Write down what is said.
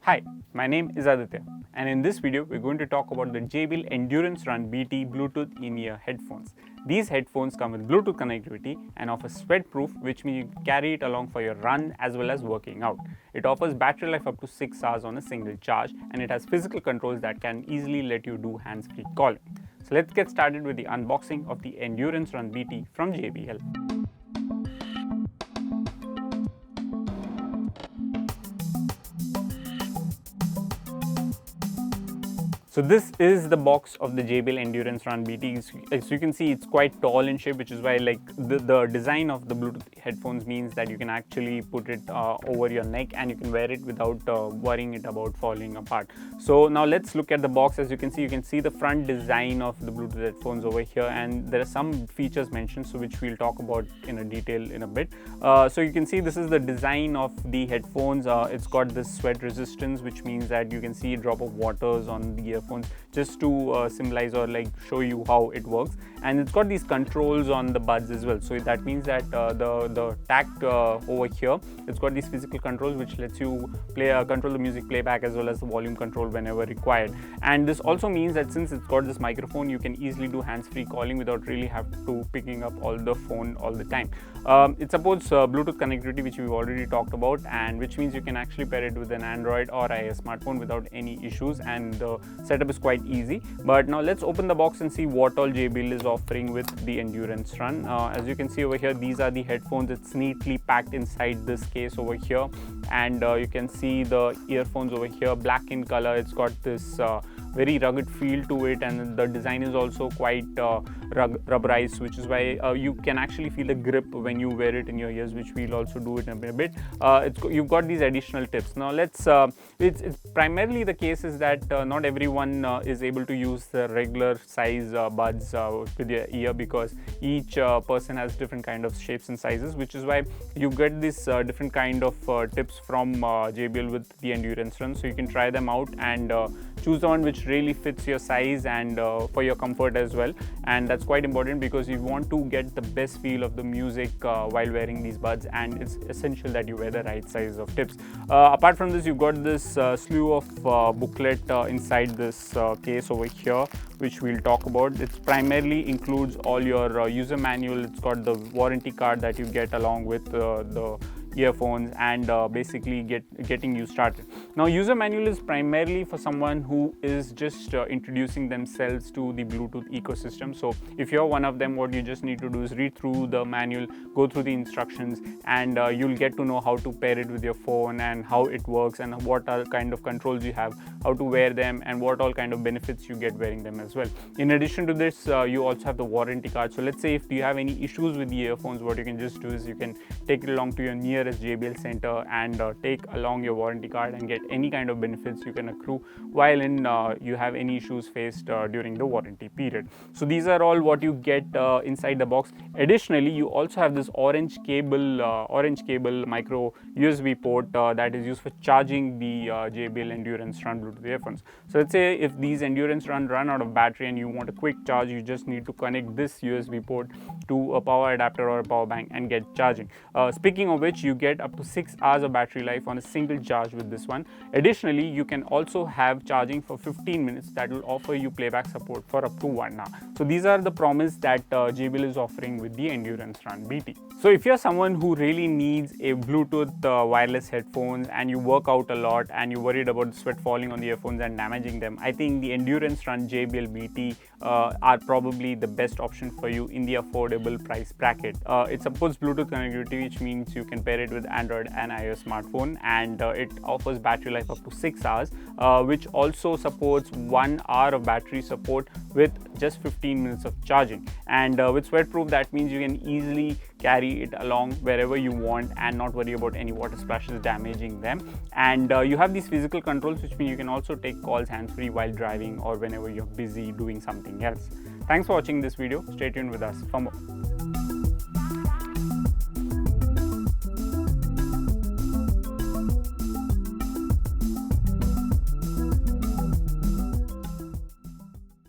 Hi, my name is Aditya, and in this video we're going to talk about the JBL Endurance Run BT Bluetooth in-ear headphones. These headphones come with Bluetooth connectivity and offer sweat-proof, which means you can carry it along for your run as well as working out. It offers battery life up to 6 hours on a single charge, and it has physical controls that can easily let you do hands-free calling. So let's get started with the unboxing of the Endurance Run BT from JBL. So this is the box of the JBL Endurance Run BT. As you can see, it's quite tall in shape, which is why the design of the Bluetooth headphones means that you can actually put it over your neck and you can wear it without worrying it about falling apart. So now let's look at the box. As you can see the front design of the Bluetooth headphones over here, and there are some features mentioned, so which we'll talk about in a detail in a bit. So you can see this is the design of the headphones. It's got this sweat resistance, which means that you can see a drop of waters on the earphones, just to symbolize or show you how it works. And it's got these controls on the buds as well, so that means that the tact over here, it's got these physical controls which lets you control the music playback as well as the volume control whenever required. And this also means that since it's got this microphone, you can easily do hands-free calling without really have to picking up all the phone all the time. It supports Bluetooth connectivity, which we've already talked about, and which means you can actually pair it with an Android or iOS smartphone without any issues, and the setup is quite easy. But now let's open the box and see what all JBL is offering with the Endurance Run. As you can see over here, these are the headphones. It's neatly packed inside this case over here, and you can see the earphones over here, black in color. It's got this very rugged feel to it, and the design is also quite rubberized, which is why you can actually feel the grip when you wear it in your ears, which we'll also do it in a bit. You've got these additional tips. Now let's it's primarily the case is that not everyone is able to use the regular size buds with your ear, because each person has different kind of shapes and sizes, which is why you get this different kind of tips from JBL with the Endurance Run. So you can try them out and choose the one which really fits your size and for your comfort as well. And that's quite important, because you want to get the best feel of the music while wearing these buds, and it's essential that you wear the right size of tips. Apart from this, you've got this slew of booklet inside this case over here, which we'll talk about. It primarily includes all your user manual. It's got the warranty card that you get along with the earphones, and basically getting you started. Now, user manual is primarily for someone who is just introducing themselves to the Bluetooth ecosystem. So if you're one of them, what you just need to do is read through the manual, go through the instructions, and you'll get to know how to pair it with your phone and how it works, and what are kind of controls you have, how to wear them, and what all kind of benefits you get wearing them as well. In addition to this, you also have the warranty card. So let's say if you have any issues with the earphones, what you can just do is you can take it along to your nearest JBL center and take along your warranty card and get any kind of benefits you can accrue while you have any issues faced during the warranty period. So these are all what you get inside the box. Additionally, you also have this orange cable micro USB port that is used for charging the JBL Endurance Run Bluetooth earphones. So let's say if these Endurance Run out of battery and you want a quick charge, you just need to connect this USB port to a power adapter or a power bank and get charging. Speaking of which, you get up to 6 hours of battery life on a single charge with this one. Additionally, you can also have charging for 15 minutes that will offer you playback support for up to 1 hour. So these are the promise that JBL is offering with the Endurance Run BT. So if you're someone who really needs a Bluetooth wireless headphones, and you work out a lot and you're worried about sweat falling on the earphones and damaging them, I think the Endurance Run JBL BT are probably the best option for you in the affordable price bracket. It supports Bluetooth connectivity, which means you can pair it with Android and iOS smartphone, and it offers battery life up to 6 hours, which also supports 1 hour of battery support with just 15 minutes of charging. And with sweat-proof, that means you can easily carry it along wherever you want and not worry about any water splashes damaging them. And you have these physical controls, which means you can also take calls hands-free while driving or whenever you're busy doing something else. Thanks for watching this video. Stay tuned with us for more.